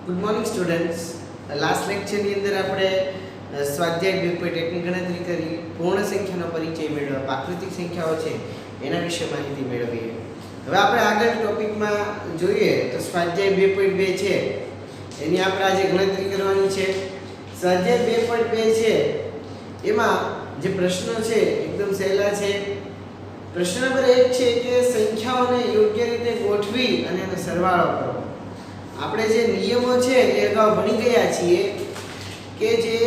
Good morning students. Last લેક્ચરની અંદર આપણે સ્વાધ્યાય 2.1 ની ગણતરી કરી, પૂર્ણ સંખ્યાનો પરિચય મેળવ્યો, પ્રાકૃતિક સંખ્યાઓ છે એના વિશે માહિતી મેળવી. હવે આપણે આગળ ટોપિકમાં જોઈએ તો સ્વાધ્યાય 2.2 છે એની આપણે આજે ગણતરી કરવાની છે. સ્વાધ્યાય 2.2 છે એમાં જે પ્રશ્નો છે એકદમ સહેલા છે. પ્રશ્ન નંબર 1 છે કે સંખ્યાઓને યોગ્ય રીતે ગોઠવી અને એનો સરવાળો કરો. આપણે જે નિયમો છે એ અગાઉ ભણી ગયા છીએ કે જે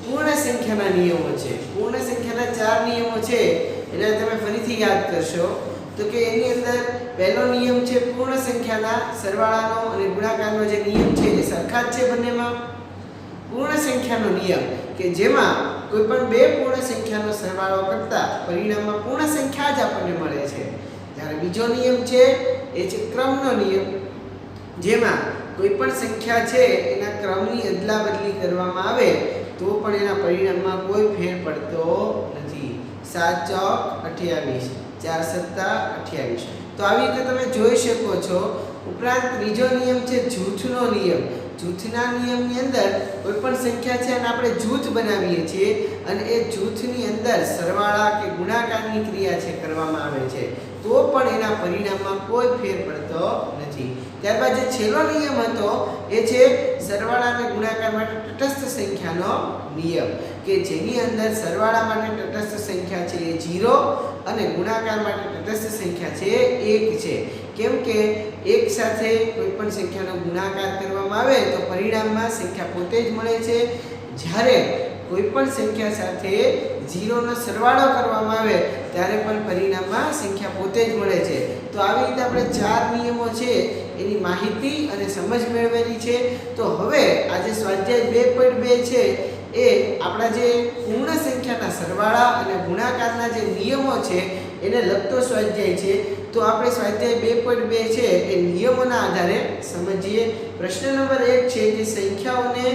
પૂર્ણ સંખ્યાના નિયમો છે. પૂર્ણ સંખ્યાના 4 નિયમો છે એને તમે ફરીથી યાદ કરશો તો કે એની અંદર પહેલો નિયમ છે પૂર્ણ સંખ્યાના સરવાળાનો અને ગુણાકારનો જે નિયમ છે એ સરખા જ છે બંનેમાં. પૂર્ણ સંખ્યાનો નિયમ કે જેમાં કોઈ પણ બે પૂર્ણ સંખ્યાનો સરવાળો કરતા પરિણામમાં પૂર્ણ સંખ્યા જ આપણને મળે છે. જ્યારે બીજો નિયમ છે એ છે ક્રમનો નિયમ, જેમાં કોઈ પણ સંખ્યા છે એના ક્રમની અદલાબદલી કરવામાં આવે તો પણ એના પરિણામમાં કોઈ ફેર પડતો નથી. 7 ચોક 28, 4 સત્તા 28. તો આવી રીતે તમે જોઈ શકો છો. ઉપરાંત ત્રીજો નિયમ છે જૂથનો નિયમ. જૂથના નિયમની અંદર કોઈ પણ સંખ્યા છે અને આપણે જૂથ બનાવીએ છીએ અને એ જૂથની અંદર સરવાળા કે ગુણાકારની ક્રિયા છે કરવામાં આવે છે તો પણ એના પરિણામમાં કોઈ ફેર પડતો નથી. ત્યારબાદ જે છેલ્લો નિયમ હતો એ છે સરવાળા અને ગુણાકાર માટે તટસ્થ સંખ્યાનો નિયમ કે જેની અંદર સરવાળા માટે તટસ્થ સંખ્યા છે એ 0 અને ગુણાકાર માટે તટસ્થ સંખ્યા છે એ 1 છે. કેમ કે એક સાથે કોઈ પણ સંખ્યાનો ગુણાકાર કરવામાં આવે તો પરિણામમાં સંખ્યા પોતે જ મળે છે, જ્યારે કોઈ પણ સંખ્યા સાથે 0 નો સરવાળો કરવામાં આવે ત્યારે પણ પરિણામમાં સંખ્યા પોતે જ મળે છે. તો આવી રીતે આપણે 4 નિયમો છે એની માહિતી અને સમજ મેળવેલી છે. તો હવે આજે સ્વાધ્યાય 2.2 છે એ આપણા જે પૂર્ણ સંખ્યાના સરવાળા અને ગુણાકારના જે નિયમો છે એને લગતો સ્વાધ્યાય છે. તો આપણે સ્વાધ્યાય 2.2 છે એ નિયમોના આધારે સમજીએ. પ્રશ્ન નંબર 1 છે કે સંખ્યાઓને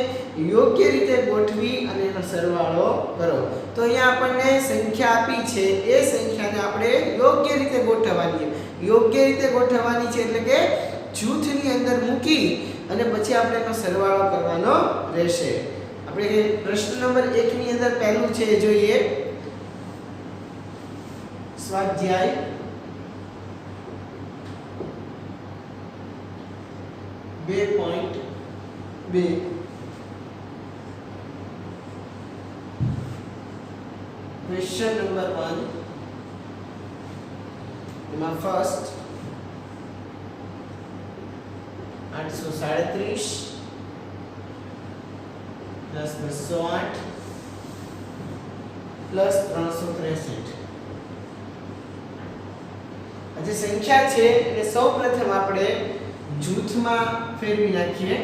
યોગ્ય રીતે ગોઠવી અને એનો સરવાળો કરો. તો અહીંયા આપણને સંખ્યા આપી છે, એ સંખ્યાને આપણે યોગ્ય રીતે ગોઠવવાની છે. યોગ્ય રીતે ગોઠવવાની છે એટલે કે જૂથની અંદર મૂકી અને પછી આપણે એનો સરવાળો કરવાનો રહેશે. આપણે પ્રશ્ન નંબર 1 ની અંદર પહેલું છે જોઈએ સ્વાધ્યાય 2.2. Question number 1. એમાં ફર્સ્ટ 837 પ્લસ 208 પ્લસ 363. આ જે સંખ્યા છે એને સૌપ્રથમ આપણે જૂથમાં ફેરવી નાખીએ.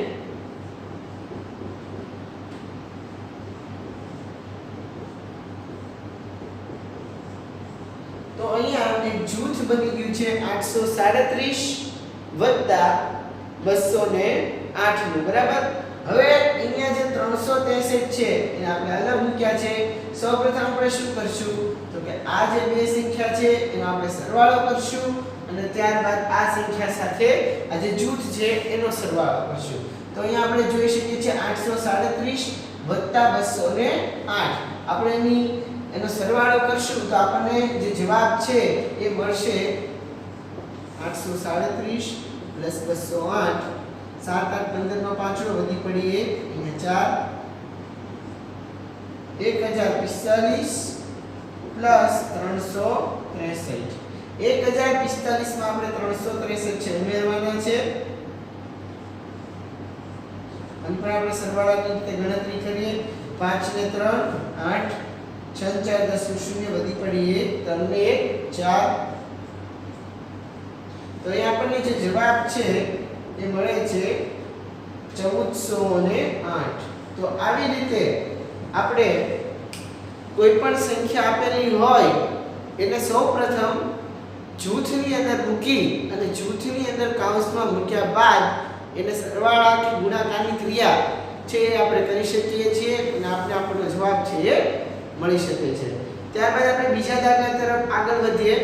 તો અહીંયા એક જૂથ બની ગયું છે 837 વત્તા 208 નું, બરાબર. હવે અહીંયા જે 363 છે એને આપણે અલગ મૂક્યા છે. સૌપ્રથમ આપણે શું કરશું તો કે આ જે બે સંખ્યા છે એનો આપણે સરવાળો કરશું અને ત્યારબાદ આ સંખ્યા સાથે આ જે જૂથ છે એનો સરવાળો કરશું. તો અહીંયા આપણે જોઈ શકીએ છીએ 837 વત્તા 208. આપણે એનો સરવાળો કરશું તો આપણને જે જવાબ છે એ મળશે 837 પ્લસ 208. 7 8 15 નો પાંચડો વધી પડી 1 અહીંયા 1045 પ્લસ 363. 1045 માં આપણે 363 છે ઉમેરવાના છે અને પણ આપણે સરવાળાની રીતે ગણતરી કરીએ. 5 ને 3 8, 6 4 10 0 વધી પડી 1 3 ને 1 4. તો અહીં આપણને જે જવાબ છે એ મળે છે 1408. તો આવી રીતે આપણે કોઈ પણ સંખ્યા આપેલી હોય એને સૌપ્રથમ જૂથની અંદર મૂકી અને જૂથની અંદર કૌંસમાં મૂક્યા બાદ એને સરવાળા કે ગુણાકારની ક્રિયા છે એ આપણે કરી શકીએ છીએ અને આપણો જવાબ છે એ મળી શકે છે. ત્યારબાદ આપણે બીજા દાખલા તરફ આગળ વધીએ.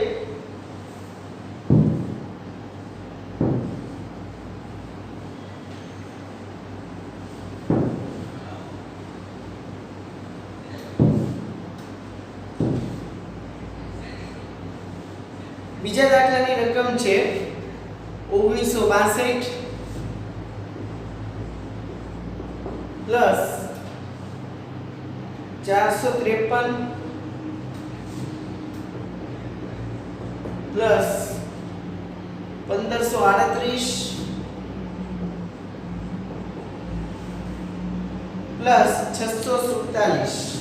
બીજા દાખલાની રકમ છે 1962 પ્લસ 453 પ્લસ 1538 પ્લસ 647.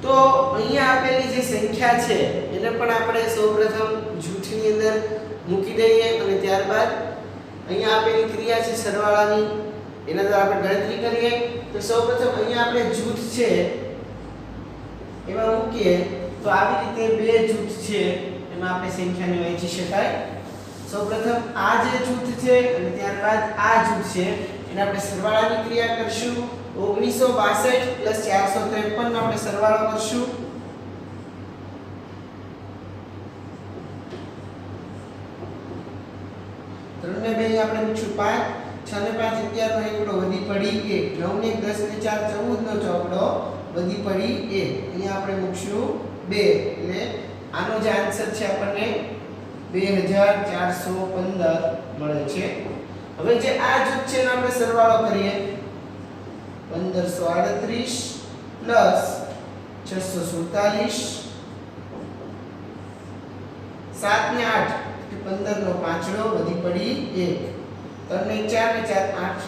તો અહીંયા આપેલી જે સંખ્યા છે એને પણ આપણે સૌપ્રથમ જૂથની અંદર મૂકી દઈએ અને ત્યારબાદ અહીંયા આપેલી ક્રિયા છે સરવાળાની એના દ્વારા આપણે ગણતરી કરીએ. તો સૌપ્રથમ અહીંયા આપણે જૂથ છે એમાં મૂકીએ તો આવી રીતે બે જૂથ છે એમાં આપણે સંખ્યાને વહેંચી શકાય. સૌપ્રથમ આ જે જૂથ છે અને ત્યારબાદ આ જૂથ છે એને આપણે સરવાળાની ક્રિયા કરશું. 1962 પ્લસ 453 નો આપણે સરવાળો કરશું. ત્રણ ને બે આપણે મૂકશું 5, 6 ને 5 11 નો એકડો વધી પડી 1, 9 ને 10 ને 4 14 નો ચોકડો વધી પડી 1. અહીંયા આપણે મૂકશું 2 એટલે આનો જે આન્સર છે આપણને 2415 મળે છે. હવે જે આ જૂથ છે એનો આપણે સરવાળો કરીએ. 1538 પ્લસ 647 7 ને 8 એટલે 15 નો પાંચડો વધી પડી 1, 3 ને 4 ને 4 8,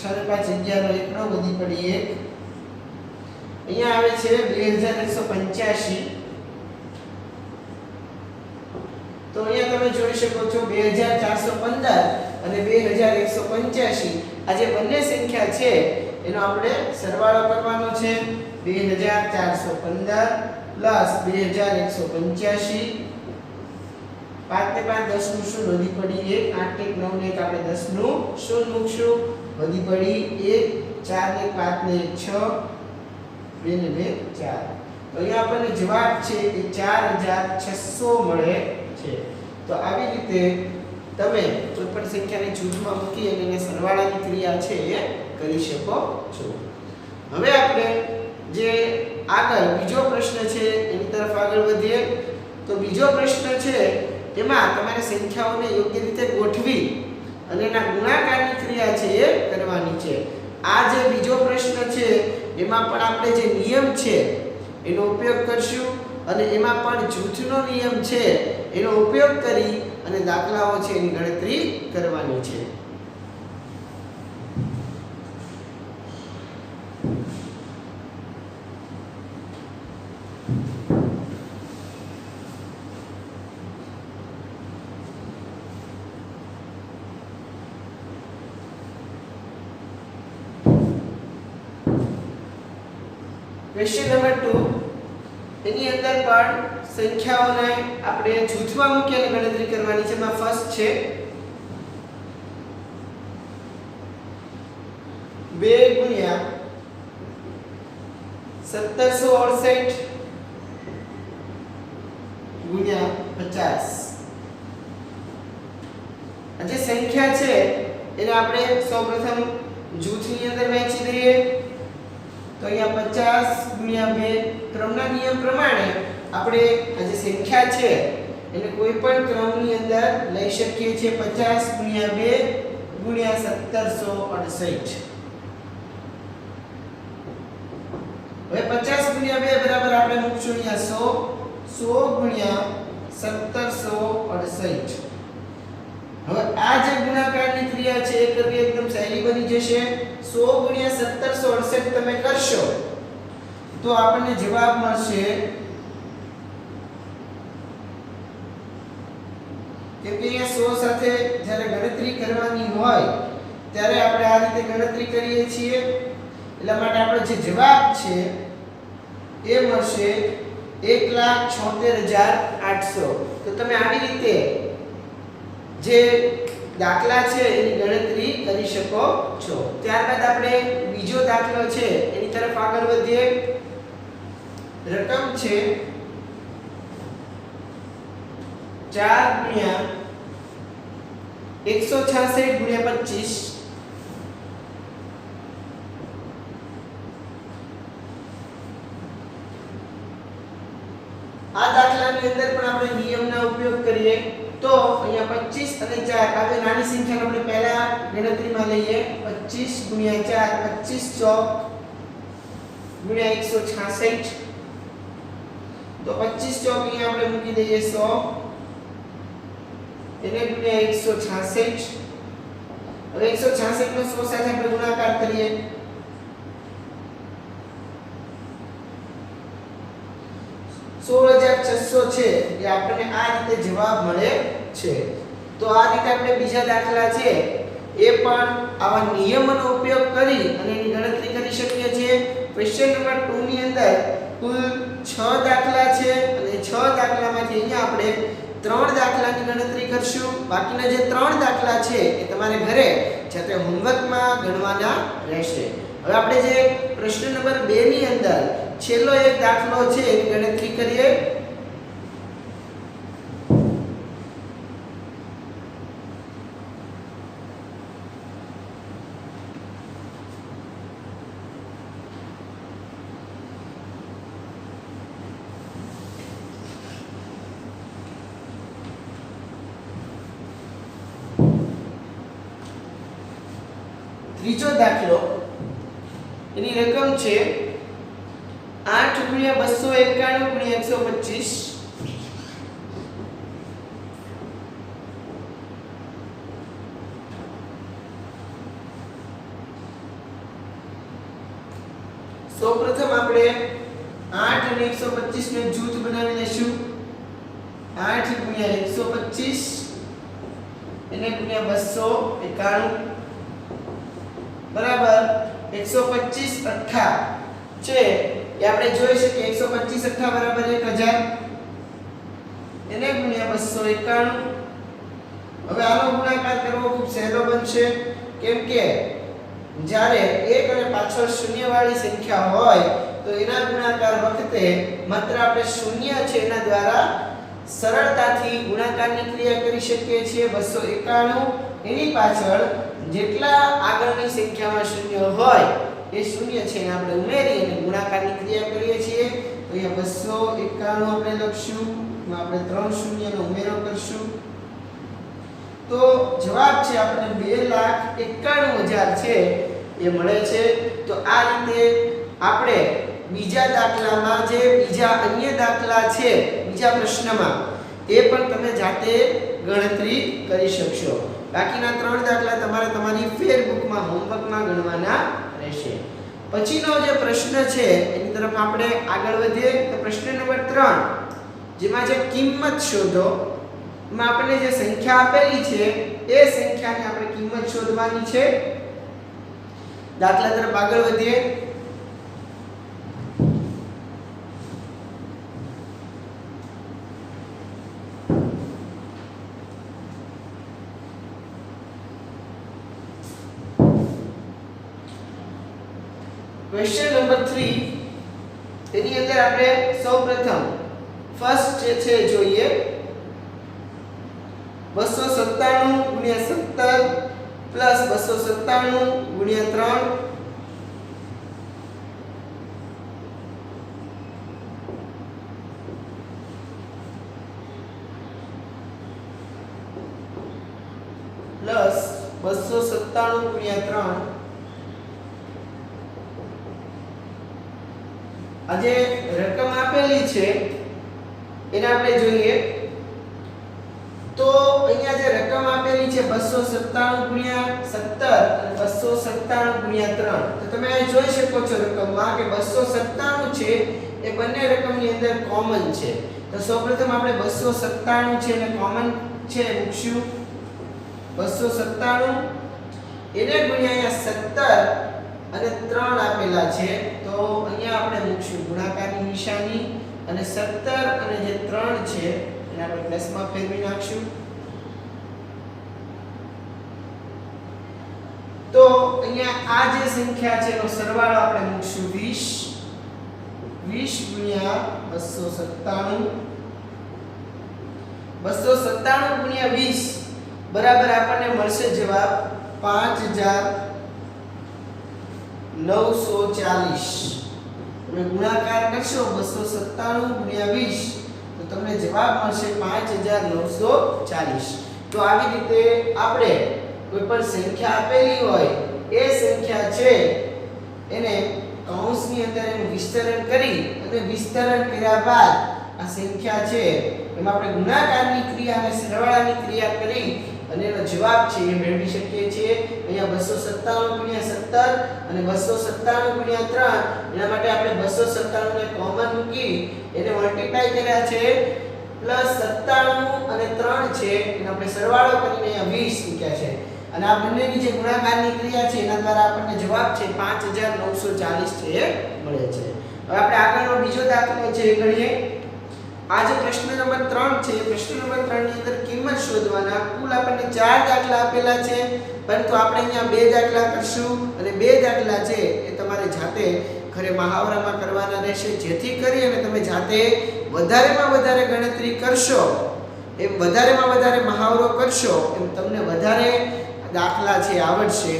6 ને 5 11 નો એકડો વધી પડી 1. અહીંયા આવે છે 2185. તો અહીંયા તમે જોઈ શકો છો 2415 અને 2185 આ જે બંને સંખ્યા છે એનો આપણે સરવાળો કરવાનો છે. 2415 પ્લસ 2185, 5 ને 5 10 નું શૂન્ય વધી પડી 1, 8 ને 9 ને 1 આપણે 10 નું શૂન્ય મૂકશું વધી પડી 1, 4 ને 5 ને 6, 2 ને 2 4. તો અહીંયા આપણને જવાબ છે એ 4600 મળે છે. તો આવી રીતે તમે કોઈ પણ સંખ્યાને જૂથમાં મૂકી અને એને સરવાળાની ક્રિયા છે એ કરી શકો છો. હવે આપણે જે આગળ બીજો પ્રશ્ન છે એની તરફ આગળ વધીએ. તો બીજો પ્રશ્ન છે એમાં તમારે સંખ્યાઓને યોગ્ય રીતે ગોઠવી અને એના ગુણાકારની ક્રિયા છે એ કરવાની છે. આ જે બીજો પ્રશ્ન છે એમાં પણ આપણે જે નિયમ છે એનો ઉપયોગ કરશું અને એમાં પણ જૂથનો નિયમ છે એનો ઉપયોગ કરી અને દાખલાઓ છે એની ગણતરી કરવાની છે. ક્વેશ્ચન નંબર 2 એની અંદર પણ સંખ્યાઓને આપણે જૂથમાં મૂકીને ગણતરી કરવાની છે. એમાં ફર્સ્ટ છે 2 ગુણ્યા 1768 ગુણ્યા 50. આ જે સંખ્યા છે એને આપણે સૌપ્રથમ જૂથની અંદર વહેંચી દઈએ. તો અહીંયા 50 ગુણ્યા 2 ક્રમના નિયમ પ્રમાણે આપણે આ જે સંખ્યા છે એને કોઈ પણ ક્રમની અંદર લઈ શકીએ છીએ. 50 ગુણ્યા 2 ગુણ્યા 1768. હવે 50 ગુણ્યા 2 બરાબર આપણે મૂકશું અહીંયા 100 ગુણ્યા 1768. હવે આ જે ગુણાકારની ક્રિયા છે એ કરવી એકદમ સહેલી બની જશે. 100 ગુણ્યા 1768 તમે કરશો તો આપણને જવાબ મળશે કે અહીંયા 100 સાથે જ્યારે ગણતરી કરવાની હોય ત્યારે આપણે આ રીતે ગણતરી કરીએ છીએ. એટલા માટે આપણો જે જવાબ છે એ મળશે 1,76,800. તો તમે આવી રીતે જે દાખલા છે એની ગણતરી કરી શકો છો. ત્યારબાદ આપણે બીજો દાખલો છે એની તરફ આગળ વધીએ. રકમ છે 4 ગુણ્યા 166 ગુણ્યા 25. આ દાખલાની અંદર પણ આપણે નિયમનો ઉપયોગ કરીએ તો અહીંયા 25 અને 4 આવી નાની સંખ્યાનો આપણે પહેલા ગણતરીમાં લઈએ 25 * 4 25 ચોક * 166 તો 25 ચોક અહીંયા આપણે મૂકી દઈએ 100 એને ગુણ્યા 166 હવે 166 નો 100 સાથે આપણે ગુણાકાર કરીએ 16600 છે એ આપણને આ રીતે જવાબ મળે છે તો આ રીતે આપણે બીજા દાખલા છે એ પણ આવા નિયમોનો ઉપયોગ કરી અને એની ગણતરી કરી શકીએ છીએ ક્વેશ્ચન નંબર 2 ની અંદર કુલ 6 દાખલા છે અને 6 દાખલામાંથી અહીંયા આપણે 3 દાખલાની ગણતરી કરશું બાકીના જે 3 દાખલા છે એ તમારે ઘરે જાતે હોમવર્કમાં ગણવાના રહેશે હવે આપણે જે પ્રશ્ન નંબર 2 ની અંદર છેલ્લો એક દાખલો છે એની ગણતરી કરીએ ત્રીજો દાખલો એની રકમ છે 8 * 291 * 125 સૌપ્રથમ આપણે 8 અને 125 નું જૂથ બનાવી લેશું 8 * 125 એને ગુણ્યા 291 બરાબર 125 અઠ્ઠા છે એ આપણે જોઈ શકીએ 125 અઠ્ઠા બરાબર 1000 એને ગુણ્યા 291 હવે આનો ગુણાકાર કરવો ખૂબ સહેલો બનશે કેમ કે જ્યારે એક અને પાછળ શૂન્ય વાળી સંખ્યા હોય તો એના ગુણાકાર વખતે માત્ર આપણે શૂન્ય છે એના દ્વારા સરળતાથી ગુણાકારની ક્રિયા કરી શકીએ છીએ 291 એની પાછળ જેટલા આગળની સંખ્યામાં શૂન્ય હોય એ શૂન્ય છે એને આપણે ઉમેરી અને ગુણાકારની ક્રિયા કરીએ છીએ તો અહીંયા 291 આપણે લખશું એમાં આપણે 3 શૂન્યનો ઉમેરો કરશું તો જવાબ છે આપણે 2,91,000 છે એ મળે છે તો આ રીતે આપણે બીજા દાખલામાં જે બીજા અન્ય દાખલા છે બીજા પ્રશ્નમાં એ પણ તમે જાતે ગણતરી કરી શકશો બાકીના 3 દાખલા તમારે તમારી ફેરબુકમાં હોમવર્કમાં ગણવાના રહેશે પછીનો જે પ્રશ્ન છે એની તરફ આપણે આગળ વધીએ તો પ્રશ્ન નંબર 3 જેમાં છે કિંમત શોધો એમાં આપણને જે સંખ્યા આપેલી છે એ સંખ્યાની આપણે કિંમત શોધવાની છે દાખલા તરફ આગળ વધીએ ક્વેશ્ચન નંબર 3 તેની અંદર આપણે સૌપ્રથમ ફર્સ્ટ જે છે જોઈએ 297 * 17 પ્લસ 297 * 3 પ્લસ 297 * 3 આ જે રકમ આપેલી છે એને આપણે જોઈએ તો અહીંયા જે રકમ આપેલી છે 297 * 17 અને 297 * 3 તો તમે અહીં જોઈ શકો છો રકમમાં કે 297 છે એ બંને રકમની અંદર કોમન છે તો સૌપ્રથમ આપણે 297 છે એને કોમન છે મૂકશું 297 એને ગુણ્યા અહીંયા 17 અને 3 આપેલા છે તો અહીંયા આપણે મૂકશું ગુણાકારની નિશાની અને 17 અને જે 3 છે એને આપણે પ્લસમાં ફેરવી નાખશું તો અહીંયા આ જે સંખ્યા છે એનો સરવાળો આપણે મૂકશું 20 ગુણ્યા 297 ગુણ્યા 20 બરાબર આપણને મળશે જવાબ 5940 તમે ગુણાકાર કરશો 297 ગુણ્યા 20 તમને જવાબ મળશે 5940. તો આવી રીતે આપણે કોઈ પણ સંખ્યા આપેલી હોય એ સંખ્યા છે એને કૌંસની અંદર એનું વિસ્તરણ કરી અને વિસ્તરણ કર્યા બાદ આ સંખ્યા છે એમાં આપણે ગુણાકારની ક્રિયા અને સરવાળાની ક્રિયા કરી અને એનો જવાબ છે એ મેળવી શકીએ છીએ. અહીંયા 297 * 17 અને 297 * 3 એના માટે આપણે 297 ને કોમન મૂકી એને મલ્ટીપ્લાય કર્યા છે પ્લસ 97 અને 3 છે એને આપણે સરવાળો કરીને અહીંયા 20 મૂક્યા છે અને આ બંનેની જે ગુણાકારની ક્રિયા છે એના દ્વારા આપણને જવાબ છે 5940 છે એ મળે છે. હવે આપણે આગળનો બીજો દાખલો છે એ ગણીએ. આ જે પ્રશ્ન નંબર 3 છે પ્રશ્ન નંબર 3 ની અંદર કિંમત શોધવાના કુલ આપણને 4 દાખલા આપેલા છે પરંતુ આપણે અહીંયા 2 દાખલા કરશું અને 2 દાખલા છે એ તમારે જાતે ઘરે મહાવરામાં કરવાના રહેશે જેથી કરી અને તમે જાતે વધારેમાં વધારે ગણતરી કરશો એમ વધારેમાં વધારે મહાવરો કરશો એમ તમને વધારે દાખલા છે આવડશે.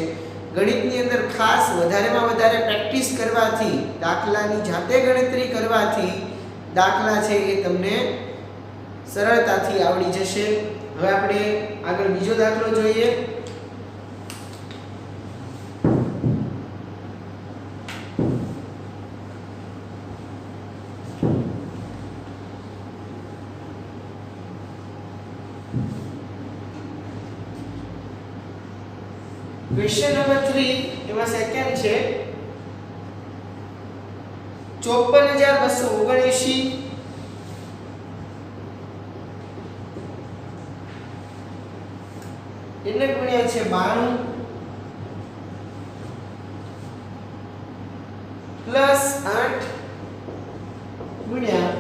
ગણિતની અંદર ખાસ વધારેમાં વધારે પ્રેક્ટિસ કરવાથી દાખલાની જાતે ગણતરી કરવાથી દાખલા છે એ તમને સરળતાથી આવડી જશે. હવે આપણે આગળ બીજો દાખલો જોઈએ. ક્વેશ્ચન નંબર 3 એમાં સેકન્ડ છે 54279 એને ગુણ્યા છે 92 પ્લસ 8 ગુણ્યા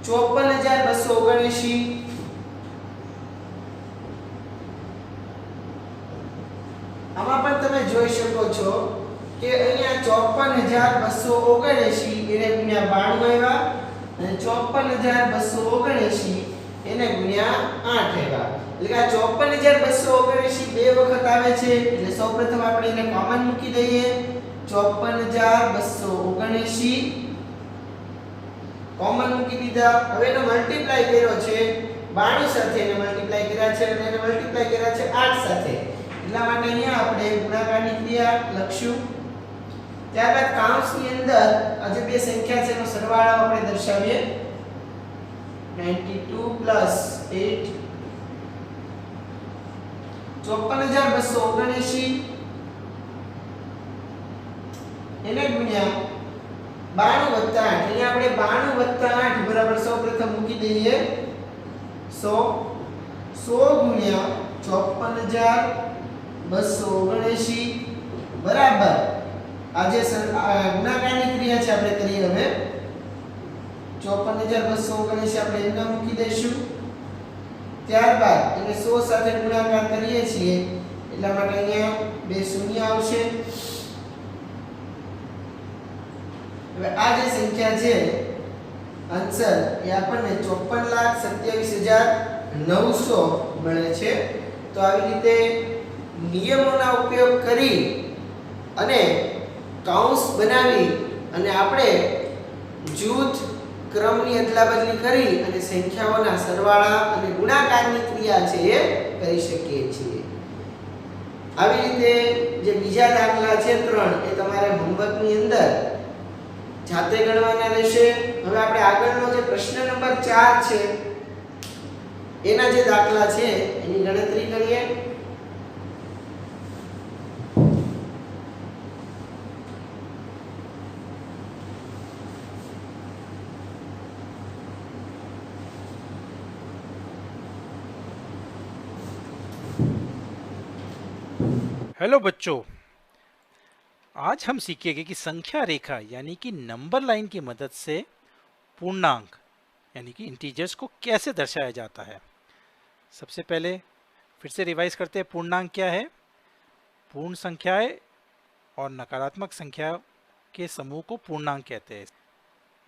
54279. આમાં પણ તમે જોઈ શકો છો કે અહીંયા 54279 એને ગુણ્યા 92 આવ્યા અને 54279 એને ગુણ્યા 8 આવ્યા. એટલે કે આ 54279 બે વખત આવે છે એટલે સૌપ્રથમ આપણે એને કોમન મૂકી દઈએ. 54279 કોમન મૂકી દીધા. હવે એનો મલ્ટીપ્લાય કર્યો છે 92 સાથે એને મલ્ટીપ્લાય કર્યા છે અને એને મલ્ટીપ્લાય કર્યા છે 8 સાથે. એટલા માટે અહીંયા આપણે ગુણાકારની ક્રિયા લખશું. ત્યારબાદ કૌંસની અંદર આ જે બે સંખ્યા છે એનો સરવાળો આપણે દર્શાવીએ. 92 + 8 54279 એને ગુણ્યા 92 + 8. અહીંયા આપણે 92 + 8 બરાબર સૌપ્રથમ મૂકી દઈએ 100 ગુણ્યા 54279 બરાબર આ જે ગુણાકારની ક્રિયા છે આપણે કરીએ. હવે 54279 આપણે એના મૂકી દઈશું. ત્યારબાદ એને 100 સાથે ગુણાકાર કરીએ છીએ એટલા માટે અહીંયા બે શૂન્ય આવશે. હવે આ જે સંખ્યા છે આન્સર એ આપણને 54,27,900 મળે છે. તો આવી રીતે નિયમોના ઉપયોગ કરી અને કૌંસ બનાવી અને આપણે જૂથ ક્રમની અદલાબદલી કરી અને સંખ્યાઓના સરવાળા અને ગુણાકારની ક્રિયા છે એ કરી શકીએ છીએ. આવી રીતે જે બીજા દાખલા છે 3 એ તમારે હોમવર્કની અંદર જાતે ગણવાના રહેશે. હવે આપણે આગળનો જે પ્રશ્ન નંબર 4 છે એના જે દાખલા છે એની ગણતરી કરીએ. हेलो बच्चों, आज हम सीखेंगे कि संख्या रेखा यानी कि नंबर लाइन की मदद से पूर्णांक यानी कि इंटीजर्स को कैसे दर्शाया जाता है. सबसे पहले फिर से रिवाइज करते हैं. पूर्णांक क्या है? पूर्ण संख्याएं और नकारात्मक संख्या के समूह को पूर्णांक कहते हैं.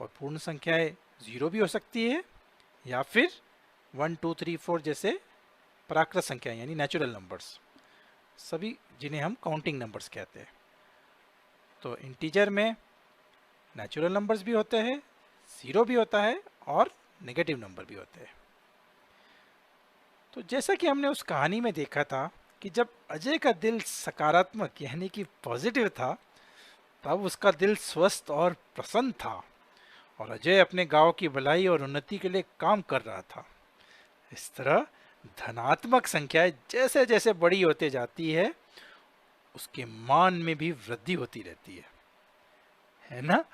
और पूर्ण संख्याएं 0 भी हो सकती है या फिर 1 2 3 4 जैसे प्राकृत संख्या यानी नेचुरल नंबर्स, सभी जिन्हें हम काउंटिंग नंबर्स कहते हैं. तो इंटीजर में नेचुरल नंबर्स भी होते हैं, 0 भी होता है और नेगेटिव नंबर भी होते हैं। तो जैसा कि हमने उस कहानी में देखा था कि जब अजय का दिल सकारात्मक यानी कि पॉजिटिव था, तब उसका दिल स्वस्थ और प्रसन्न था और अजय अपने गांव की भलाई और उन्नति के लिए काम कर रहा था। इस तरह धनात्मक संख्याएं जैसे जैसे बड़ी होते जाती है, उसके मान में भी वृद्धि होती रहती है ना।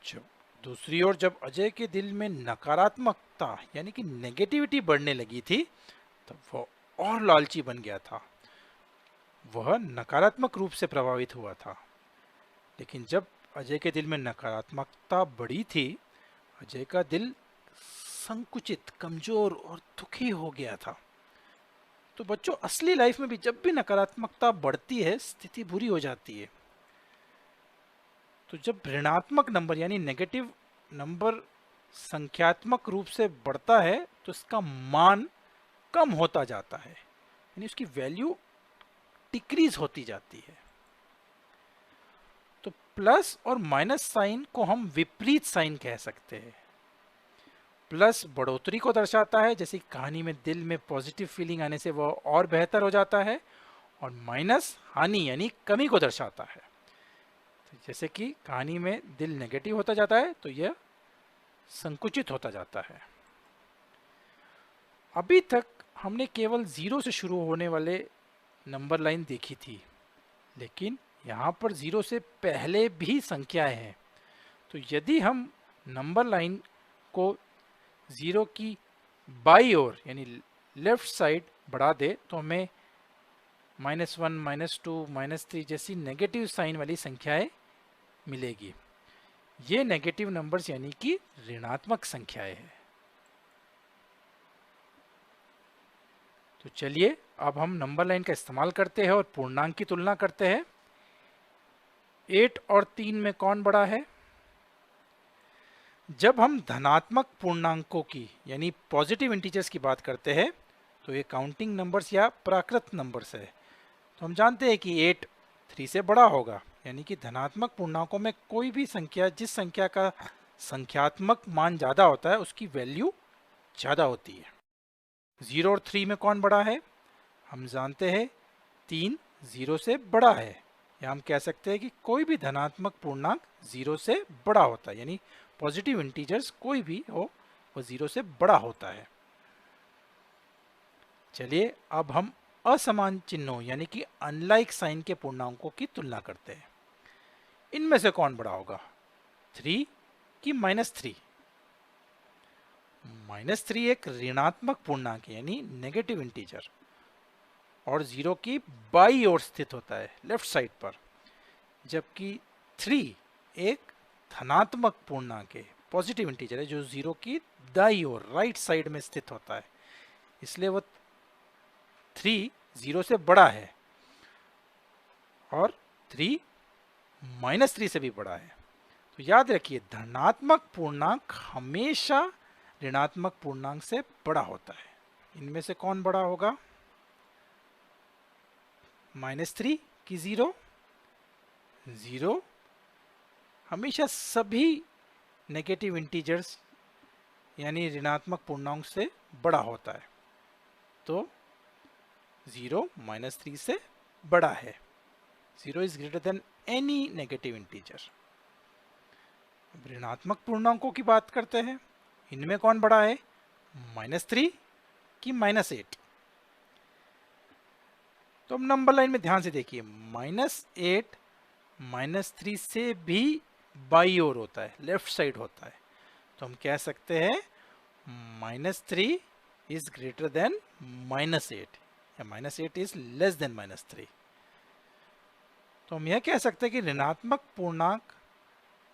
जब दूसरी ओर जब अजय के दिल में नकारात्मकता यानी कि नेगेटिविटी बढ़ने लगी थी, तब वह और लालची बन गया था। वह नकारात्मक रूप से प्रभावित हुआ था। लेकिन जब अजय के दिल में नकारात्मकता बढ़ी थी, अजय का दिल संकुचित, कमजोर और दुखी हो गया था। तो बच्चों, असली लाइफ में भी जब भी नकारात्मकता बढ़ती है, स्थिति बुरी हो जाती है। तो जब ऋणात्मक नंबर यानी नेगेटिव नंबर संख्यात्मक रूप से बढ़ता है, तो इसका मान कम होता जाता है, यानी उसकी वैल्यू डिक्रीज होती जाती है। तो प्लस और माइनस साइन को हम विपरीत साइन कह सकते हैं। प्लस बढ़ोतरी को दर्शाता है, जैसे कहानी में दिल में पॉजिटिव फीलिंग आने से वह और बेहतर हो जाता है, और माइनस हानि यानी कमी को दर्शाता है। तो जैसे कि कहानी में दिल नेगेटिव होता जाता है तो यह संकुचित होता जाता है। अभी तक हमने केवल 0 से शुरू होने वाले नंबर लाइन देखी थी, लेकिन यहाँ पर 0 से पहले भी संख्याएं हैं। तो यदि हम नंबर लाइन को 0 की बाई ओर यानी लेफ्ट साइड बढ़ा दे, तो हमें -1, -2, -3 जैसी नेगेटिव साइन वाली संख्याएं मिलेगी। ये नेगेटिव नंबर्स यानी कि ऋणात्मक संख्याएं हैं। तो चलिए अब हम नंबर लाइन का इस्तेमाल करते हैं और पूर्णांक की तुलना करते हैं। 8 और 3 में कौन बड़ा है? जब हम धनात्मक पूर्णांकों की यानी पॉजिटिव इंटीजर्स की बात करते हैं, तो ये काउंटिंग नंबर्स या प्राकृत नंबर्स है। तो हम जानते हैं कि 8 3 से बड़ा होगा, यानी कि धनात्मक पूर्णांकों में कोई भी संख्या जिस संख्या का संख्यात्मक मान ज़्यादा होता है, उसकी वैल्यू ज़्यादा होती है। 0 और 3 में कौन बड़ा है? हम जानते हैं 3 0 से बड़ा है, या हम कह सकते हैं कि कोई भी धनात्मक पूर्णांक 0 से बड़ा होता है, यानी पॉजिटिव इंटीजर्स कोई भी हो वो 0 से बड़ा होता है। चलिए अब हम असमान चिन्हों यानी कि अनलाइक साइन के पूर्णांकों की तुलना करते हैं। इनमें से कौन बड़ा होगा, 3 कि -3? -3 एक ऋणात्मक पूर्णांक है यानी नेगेटिव इंटीजर, और 0 की बाई ओर स्थित होता है लेफ्ट साइड पर, जबकि 3 एक धनात्मक पूर्णांक है, पॉजिटिव इंटीजर है, जो 0 की दाई ओर राइट साइड में स्थित होता है। इसलिए वो 3 0 से बड़ा है और 3 -3 से भी बड़ा है। तो याद रखिए, धनात्मक पूर्णांक हमेशा ऋणात्मक पूर्णांक से बड़ा होता है। इनमें से कौन बड़ा होगा, -3 कि 0? 0 हमेशा सभी नेगेटिव इंटीजर्स यानी ऋणात्मक पूर्णांक से बड़ा होता है। तो 0 -3 से बड़ा है। 0 is greater than any negative integer. ऋणात्मक पूर्णांकों की बात करते हैं, इनमें कौन बड़ा है, -3 कि -8? तो अब नंबर लाइन में ध्यान से देखिए, -8 -3 से भी बाई ओर होता है, लेफ्ट साइड होता है। तो हम कह सकते हैं -3 इज ग्रेटर देन -8 या -8 इज लेस देन -3। तो हम यह कह सकते हैं कि ऋणात्मक पूर्णांक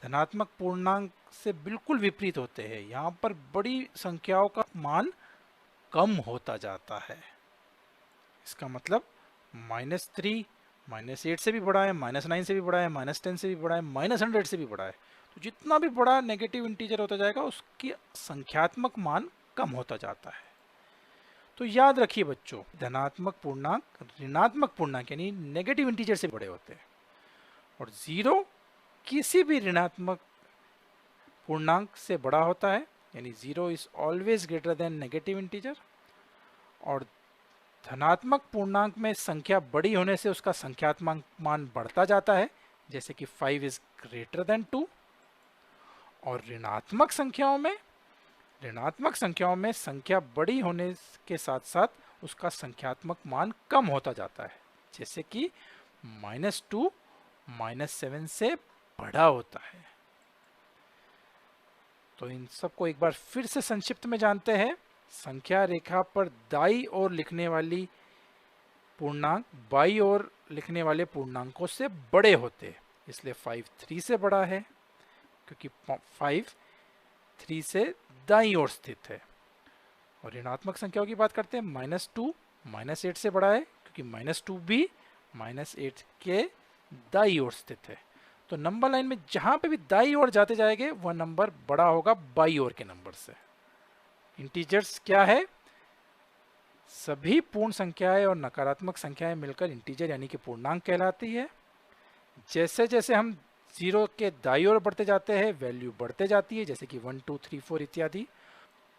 धनात्मक पूर्णांक से बिल्कुल विपरीत होते हैं। यहाँ पर बड़ी संख्याओं का मान कम होता जाता है। इसका मतलब -3 -8 से भी बड़ा है, -9 से भी बड़ा है, -10 से भी बड़ा है, -100 से भी बड़ा है। तो जितना भी बड़ा नेगेटिव इंटीजर होता जाएगा, उसकी संख्यात्मक मान कम होता जाता है। तो याद रखिए बच्चों, धनात्मक पूर्णांक ऋणात्मक पूर्णांक यानी नेगेटिव इंटीजर से बड़े होते हैं, और 0 किसी भी ऋणात्मक पूर्णांक से बड़ा होता है, यानी 0 is always greater than negative integer. और धनात्मक पूर्णांक में संख्या बड़ी होने से उसका संख्यात्मक मान बढ़ता जाता है, जैसे कि 5 इज ग्रेटर देन 2। और ऋणात्मक संख्याओं में संख्या बड़ी होने के साथ साथ उसका संख्यात्मक मान कम होता जाता है, जैसे कि -2 -7 से बड़ा होता है। तो इन सबको एक बार फिर से संक्षिप्त में जानते हैं। संख्या रेखा पर दाईं ओर लिखने वाली पूर्णांक बाईं ओर लिखने वाले पूर्णांकों से बड़े होते हैं, इसलिए 5 3 से बड़ा है, क्योंकि 5 3 से दाईं ओर स्थित है। और ऋणात्मक संख्याओं की बात करते हैं, -2 -8 से बड़ा है, क्योंकि -2 भी -8 के दाईं ओर स्थित है। तो नंबर लाइन में जहां पे भी दाईं ओर जाते जाएंगे वह नंबर बड़ा होगा बाईं ओर के नंबर से। इंटीजर्स क्या है? सभी पूर्ण संख्याएं और नकारात्मक संख्याएं मिलकर इंटीजर यानी कि पूर्णांक कहलाती है। जैसे जैसे हम 0 के दाईं ओर बढ़ते जाते हैं वैल्यू बढ़ते जाती है, जैसे कि 1 2 3 4 इत्यादि।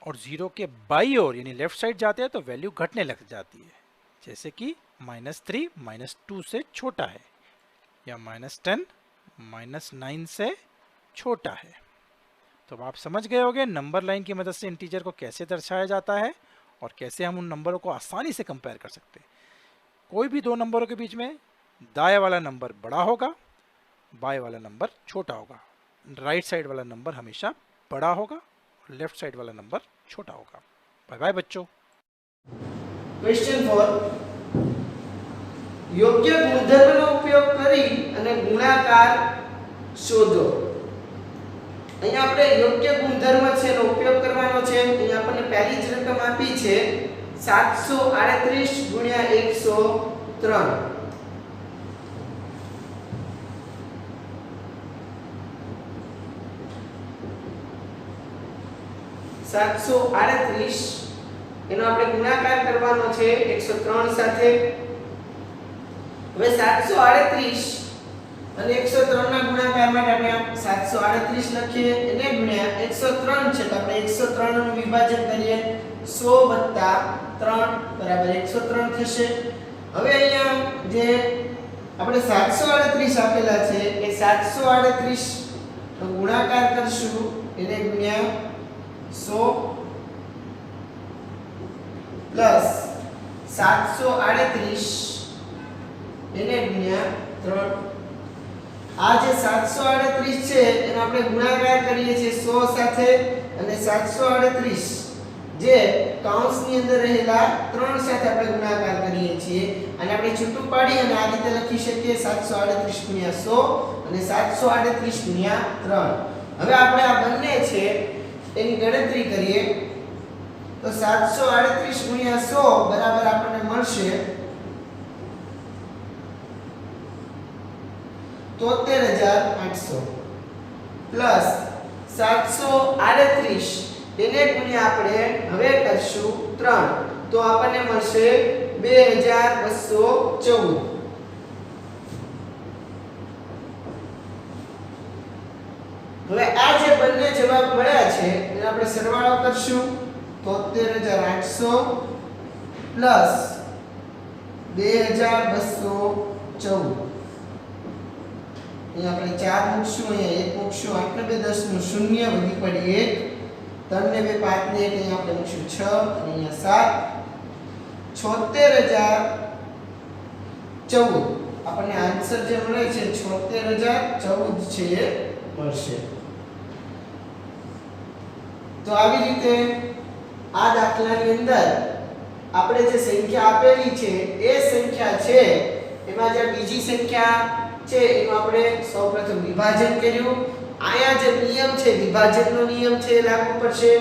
और 0 के बाईं ओर यानी लेफ्ट साइड जाते हैं तो वैल्यू घटने लग जाती है, जैसे कि -3 -2 से छोटा है, या -10 -9 से छोटा है। तो अब आप समझ गए होंगे नंबर लाइन की मदद से इंटीजर को कैसे दर्शाया जाता है और कैसे हम उन नंबरों को आसानी से कंपेयर कर सकते हैं। कोई भी दो नंबरों के बीच में दाएं वाला नंबर बड़ा होगा, बाएं वाला नंबर छोटा होगा। राइट साइड वाला नंबर हमेशा बड़ा होगा और लेफ्ट साइड वाला नंबर छोटा होगा। बाय बाय बच्चों। ક્વેશ્ચન 4 યોગ્ય ગુણધર્મનો ઉપયોગ કરી અને ગુણાકાર શોધો। અહીંયા આપણે યોગ્ય ગુણધર્મ છે એનો ઉપયોગ કરવાનો છે। અહીંયા આપણને પહેલી જ રકમ આપી છે 738 ગુણ્યા 103। એનો આપણે ગુણાકાર કરવાનો છે 103 સાથે। હવે 738 અને 103 ના ગુણાકાર માટે આપણે 738 લખીએ, એને ગુણ્યા 103 છે તો આપણે 103 નું વિભાજન કરીએ, 100 + 3 બરાબર 103 થશે। હવે અહીંયા જે આપણે 738 આપેલા છે એ 738 નો ગુણાકાર કરશું, એને ગુણ્યા 100 પ્લસ 738 એને ગુણ્યા 3। આ જે 738 છે એનો આપણે ગુણાકાર કરીએ છીએ 100 સાથે, અને 738 જે કૌંસની અંદર રહેલા 3 સાથે આપણે ગુણાકાર કરીએ છીએ, અને આપણે છૂટું પાડી અને આ રીતે લખી શકીએ 738 ગુણ્યા 100 અને 738 ગુણ્યા 3। હવે આપણે આ બંને છે એની ગણતરી કરીએ તો 738 ગુણ્યા 100 બરાબર આપણને મળશે 73800 પ્લસ 738 એને ગુણ્યા આપણે હવે કરશું 3 તો આપણને મળશે 2214। હવે આ જે બંને જવાબ મળ્યા છે એને આપણે સરવાળો કરશું 73800 પ્લસ 2214। અહીંયા આપણે 4 મૂકશું, અહીંયા 1 મૂકશું, 8 ને 2 10 નું 0 વધી પડી 1, 3 ને 2 5 ને 1 અહીંયા આપણે મૂકશું 6 અને અહીંયા 7। 76014 આપણને આન્સર જે મળે છે 76014 છે એ મળશે। તો આવી રીતે આ દાખલાની અંદર આપણે જે સંખ્યા આપેલી છે એ સંખ્યા છે એમાં જે બીજી સંખ્યા છે એનું આપણે સૌપ્રથમ વિભાજન કર્યું। આયા જે નિયમ છે વિભાજનનો નિયમ છે એ લાગુ પડશે।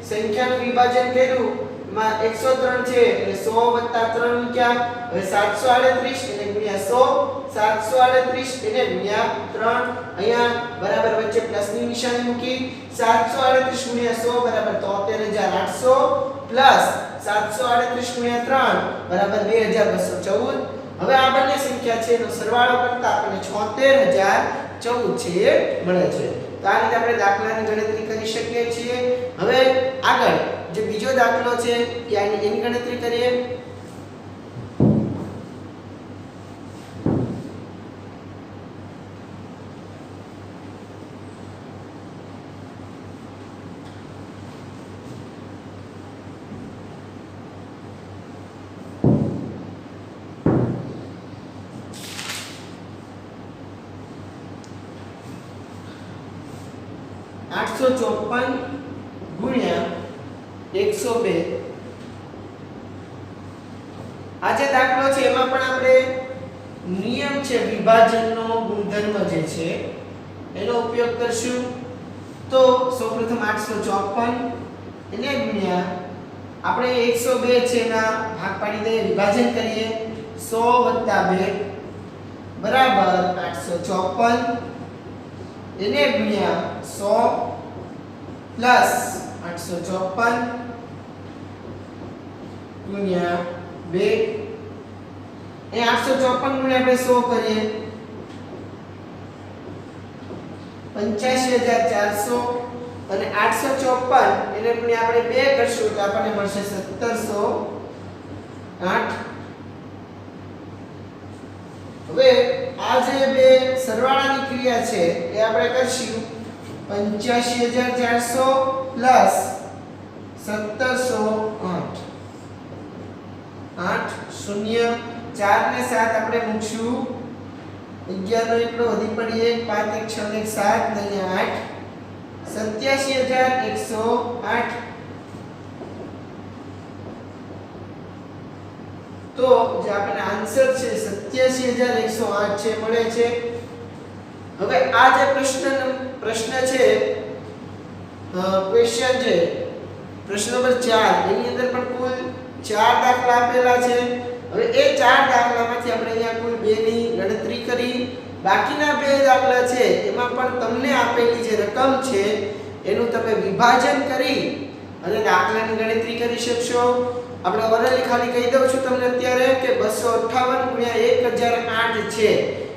સંખ્યાનું વિભાજન કર્યું માં 103 છે એટલે 100 + 3 મૂક્યા। હવે 738 એને ગુણ્યા 100, 738 એને ગુણ્યા 3, અહીંયા બરાબર વચ્ચે પ્લસની નિશાની મૂકી। 738 ગુણ્યા 100 બરાબર 73800 પ્લસ 738 ગુણ્યા 3 બરાબર 2214। હવે આ બંને સંખ્યા છે એનો સરવાળો કરતા આપણને 76014 છે એ મળે છે। તો આ રીતે આપણે દાખલાની ગણતરી કરી શકીએ છીએ. હવે આગળ જે બીજો દાખલો છે કે એની ગણતરી કરીએ. આઠસો 54 ગુણ્યા 102. આ જે દાખલો છે એમાં પણ આપણે નિયમ છે વિભાજનનો ગુણધર્મ જે છે એનો ઉપયોગ કરશું. તો સૌપ્રથમ 854 એને ગુણ્યા આપણે 102 છે એના ભાગ પાડી દઈએ, વિભાજન કરીએ. 100 + 2 બરાબર 854 એને ગુણ્યા 100 પ્લસ 854 ગુણ્યા 2 એ 854 ગુણ્યા આપણે 100 કરીએ 85400 અને 854 એને ગુણ્યા આપણે 2 કરશું તો આપણને મળશે 1708. હવે આ જે બે સરવાળાની ક્રિયા છે એ આપણે કરશું 85400 પ્લસ 1708 8 0 4 ને 7 આપણે મૂકશું 11 નો એકડો વધી પડીએ 5 1 6 1 7 ને 8 87108. તો જે આપણને આન્સર છે 87108 છે મળે છે. હવે આ જે પ્રશ્ન છે ક્વેશ્ચન છે પ્રશ્ન નંબર 4 એની અંદર પણ કુલ 4 દાખલા આપેલા છે. હવે એ 4 દાખલામાંથી આપણે અહીંયા કુલ 2 ની ગણતરી કરી. બાકીના 2 દાખલા છે એમાં પણ તમને આપેલી જે રકમ છે એનું તમે વિભાજન કરી અને દાખલાની ગણતરી કરી શકશો. આપણે ઓરલી ખાલી કહી દઉં છું તમને અત્યારે કે 258 ગુણ્યા 1008 છે.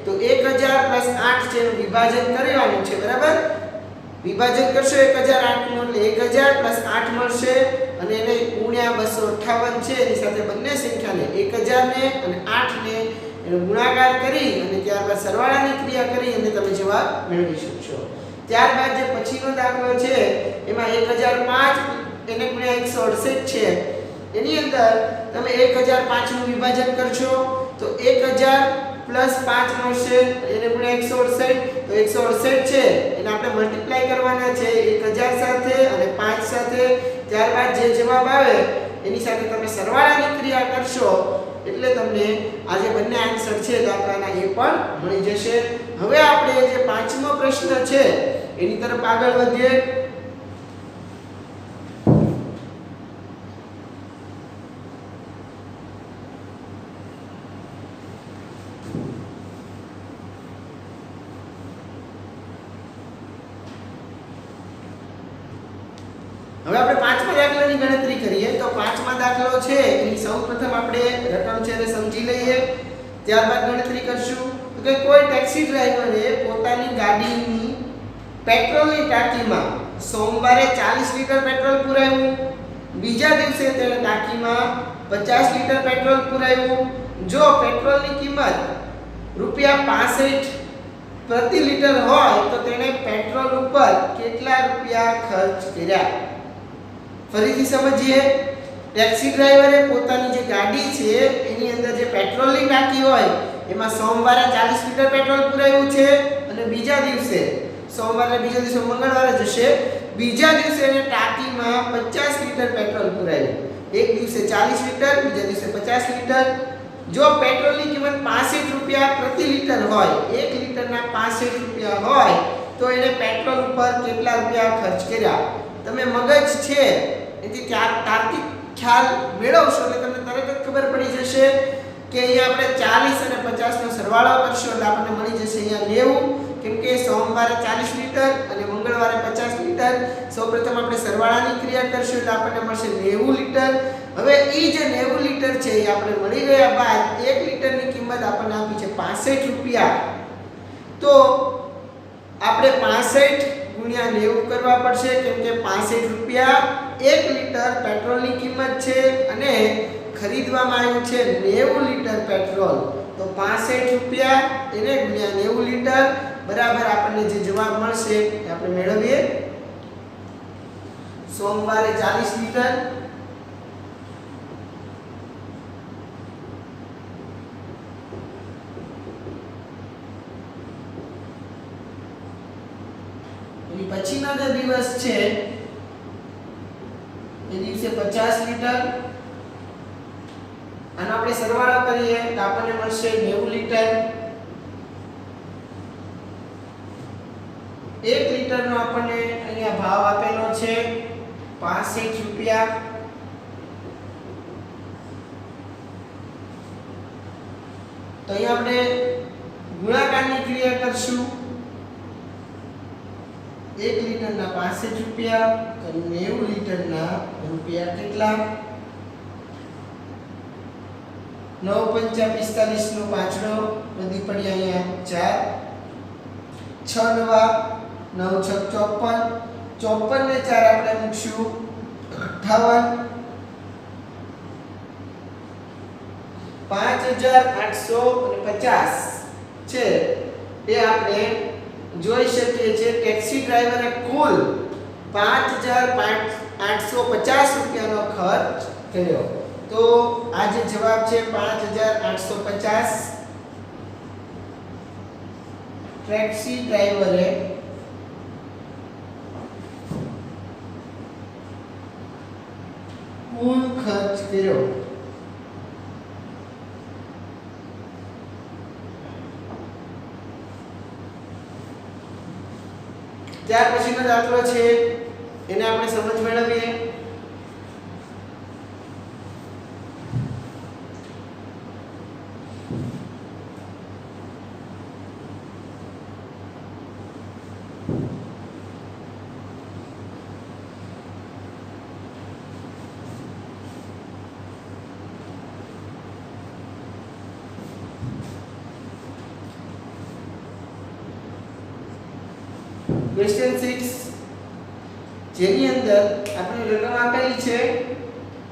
તો 1000 પ્લસ 8 છે એનું વિભાજન કરવાનું છે. બરાબર, વિભાજન કરશો 1008 નું એટલે 1000 પ્લસ 8 મળશે અને એને ગુણ્યા 258 છે એની સાથે બંને સંખ્યાને 1000 ને અને 8 ને એનો ગુણાકાર કરી અને ત્યારબાદ સરવાળાની ક્રિયા કરી અને તમે જવાબ મેળવી શકશો. ત્યારબાદ જે પછીનો દાખલો છે એમાં 1005 એને ગુણ્યા 168 છે. એની અંદર તમે 1005 નું વિભાજન કરશો તો 1000 પ્લસ 5 મળશે એને ગુણ્યા 168 તો 168 છે એને આપણે મલ્ટીપ્લાય કરવાના છે 1000 સાથે અને 5 સાથે. ત્યારબાદ જે જવાબ આવે એની સાથે તમે સરવાળાની ક્રિયા કરશો એટલે તમને આ જે બંને આન્સર છે દાખલાના એ પણ મળી જશે. હવે આપણે જે પાંચમો પ્રશ્ન છે એની તરફ આગળ વધીએ. હવે આપણે પાંચમા દાખલાની ગણતરી કરીએ તો પાંચમા દાખલો છે એની સૌપ્રથમ આપણે રકમ છે એને સમજી લઈએ, ત્યારબાદ ગણતરી કરશું. તો કે કોઈ ટેક્સી ડ્રાઈવરે પોતાની ગાડીની પેટ્રોલની ટાંકીમાં સોમવારે 40 લીટર પેટ્રોલ પુરાવ્યું, બીજા દિવસે તેણે ટાંકીમાં 50 લીટર પેટ્રોલ પુરાવ્યું. જો પેટ્રોલની કિંમત ₹65 પ્રતિ લીટર હોય તો તેણે પેટ્રોલ ઉપર કેટલા રૂપિયા ખર્ચ કર્યા? ફરીથી સમજીએ. ટેક્સી ડ્રાઈવરે પોતાની જે ગાડી છે એની અંદર જે પેટ્રોલની ટાંકી હોય એમાં સોમવારે 40 લીટર પેટ્રોલ પુરાવ્યું છે અને બીજા દિવસે સોમવારે બીજા દિવસે મંગળવારે જશે, બીજા દિવસે એને ટાંકીમાં 50 લીટર પેટ્રોલ પુરાવ્યું. એક દિવસે 40 લીટર, બીજા દિવસે 50 લીટર. જો પેટ્રોલની કિંમત ₹65 પ્રતિ લીટર હોય, 1 લીટરના ₹65 હોય તો એને પેટ્રોલ ઉપર કેટલા રૂપિયા ખર્ચ કર્યા? તમે મગજ છે એથી તાર્કિક ખ્યાલ મેળવશો એટલે તમને તરત જ ખબર પડી જશે કે અહીંયા આપણે 40 અને 50 નો સરવાળો કરશો એટલે આપણને મળી જશે અહીંયા 90, કેમ કે સોમવારે 40 લીટર અને મંગળવારે 50 લીટર. સૌપ્રથમ આપણે સરવાળાની ક્રિયા કરશું એટલે આપણને મળશે 90 લીટર. હવે એ જે 90 લીટર છે એ આપણે મળી ગયા બાદ 1 લીટરની કિંમત આપણને આપી છે ₹65. તો આપણે 65 * 90 ગુણ્યા 90 કરવા પડશે, કેમ કે 65 રૂપિયા 1 લીટર પેટ્રોલની કિંમત છે અને ખરીદવામાં આવ્યું છે 90 લીટર પેટ્રોલ. તો 65 રૂપિયા એને ગુણ્યા 90 લીટર બરાબર આપણને જે જવાબ મળશે એ આપણે મેળવીએ. સોમવારે 40 લીટર, એની પછીનો જે દિવસ છે એ દિવસે 50 લીટર. આનો આપણે સરવાળો કરીએ તો આપણને મળશે 90 લીટર. 1 લીટરનો આપણને અહીંયા ભાવ આપેલો છે 65 રૂપિયા. તો અહીંયા આપણે ગુણાકારની ક્રિયા કરશું. 1 લીટરના 65 રૂપિયા તો 90 લીટરના રૂપિયા કેટલા? 9 પંચા 45 નો પાંચડો વધી પડી અહીંયા 4 6 નવા 9 6 54 54 ને 4 આપણે મૂકશું 58 5850 છે એ આપણે જોઈ શકીએ છીએ. ટેક્સી ડ્રાઈવરે કુલ 5850 રૂપિયાનો ખર્ચ કર્યો. તો આ જે જવાબ છે 5850 ટેક્સી ડ્રાઈવરે કુલ ખર્ચ કર્યો. ત્યાર પછીનો દાખલો છે એને આપણે સમજ મેળવીએ. ક્વેશ્ચન 6 જેની અંદર આપણે રકમ આપેલી છે.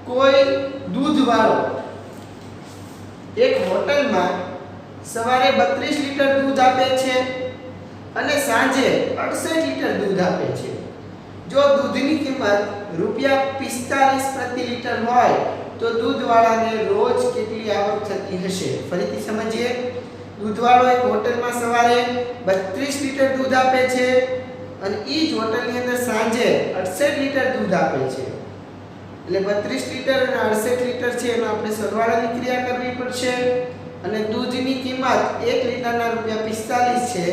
કોઈ દૂધવાળો એક હોટલમાં સવારે 32 લીટર દૂધ આપે છે અને સાંજે 68 લીટર દૂધ આપે છે. જો દૂધની કિંમત ₹45 પ્રતિ લીટર હોય તો દૂધવાળાને રોજ કેટલી આવક થતી હશે? ફરીથી સમજીએ. દૂધવાળો એક હોટલમાં સવારે 32 લીટર દૂધ આપે છે અને ઈ જ હોટલની અંદર સાંજે 68 લીટર દૂધ આપે છે. એટલે 32 લીટર અને 68 લીટર છે એનો આપણે સરવાળાની ક્રિયા કરવી પડશે અને દૂધની કિંમત 1 લીટરના ₹45 છે.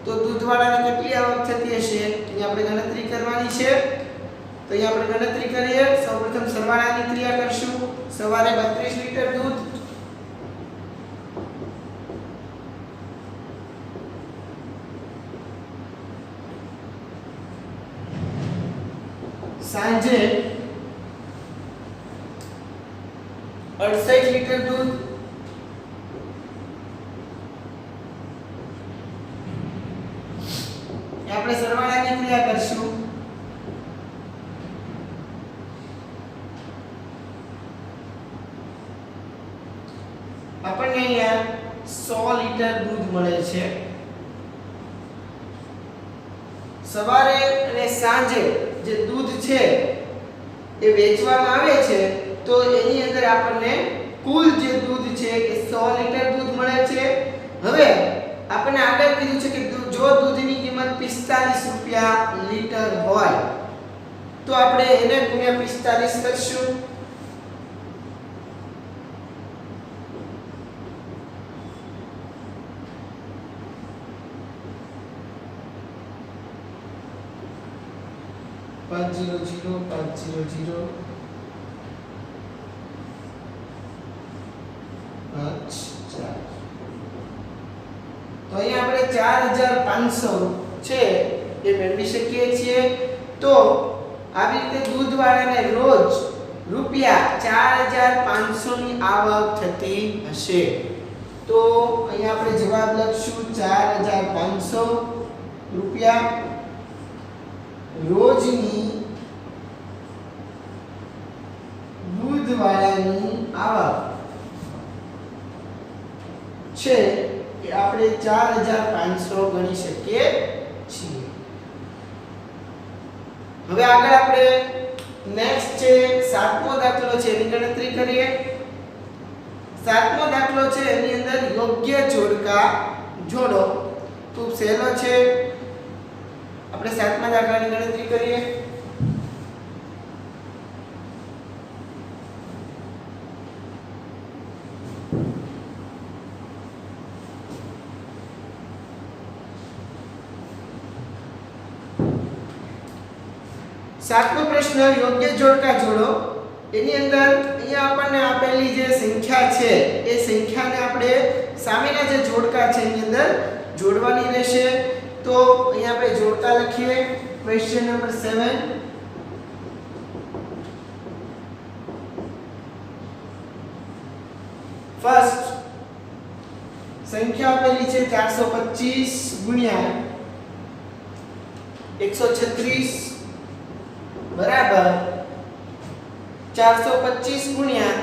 તો દૂધવાળાને કેટલી આવક થતી હશે એ આપણે ગણતરી કરવાની છે. તો અહીં આપણે ગણતરી કરીએ. સૌપ્રથમ સરવાળાની ક્રિયા કરશું. સવારે 32 લીટર દૂધ સાંજે 68 લીટર દૂધ આપણે સરવાળાની ક્રિયા કરશું. આપણને અહીંયા 100 લીટર દૂધ મળે છે. સવારે અને સાંજે જે દૂધ છે એ વેચવામાં આવે છે તો એની અંદર આપણને કુલ જે દૂધ છે એ 100 લીટર દૂધ મળે છે. હવે આપણને આગળ કીધું છે કે જો દૂધની કિંમત 45 રૂપિયા લીટર હોય તો આપણે એને ગુણ્યા 45 કરશું. પાંચ 0 0 5 0 0 5 4. તો અહીંયા આપણે 4500 છે એ મેળવી શકીએ છીએ. તો આવી રીતે દૂધવાળાને રોજ ₹4500 ની આવક થતી હશે. તો અહીંયા આપણે જવાબ લખશું ₹4500. રોજની દૂધવાળાની આવક છે એ આપણે 4500 ગણી શકીએ છીએ. હવે આગળ આપણે નેક્સ્ટ છે સાતમો દાખલો છે એની ગણતરી કરીએ. સાતમો દાખલો છે એની અંદર યોગ્ય જોડકા જોડો. ખૂબ સહેલો છે. આપણે સાતમા દાખલાની ગણતરી કરીએ. સાતમો પ્રશ્ન યોગ્ય જોડકા જોડો. એની અંદર અહીંયા આપણને આપેલી જે સંખ્યા છે એ સંખ્યાને આપણે સામેના જે જોડકા છે એની અંદર જોડવાની રહેશે. તો અહીંયા આપણે જોડકા લખીએ. Question number 7. ફર્સ્ટ સંખ્યા આપેલી છે 425 ગુણ્યા 136 બરાબર 425 ગુણ્યા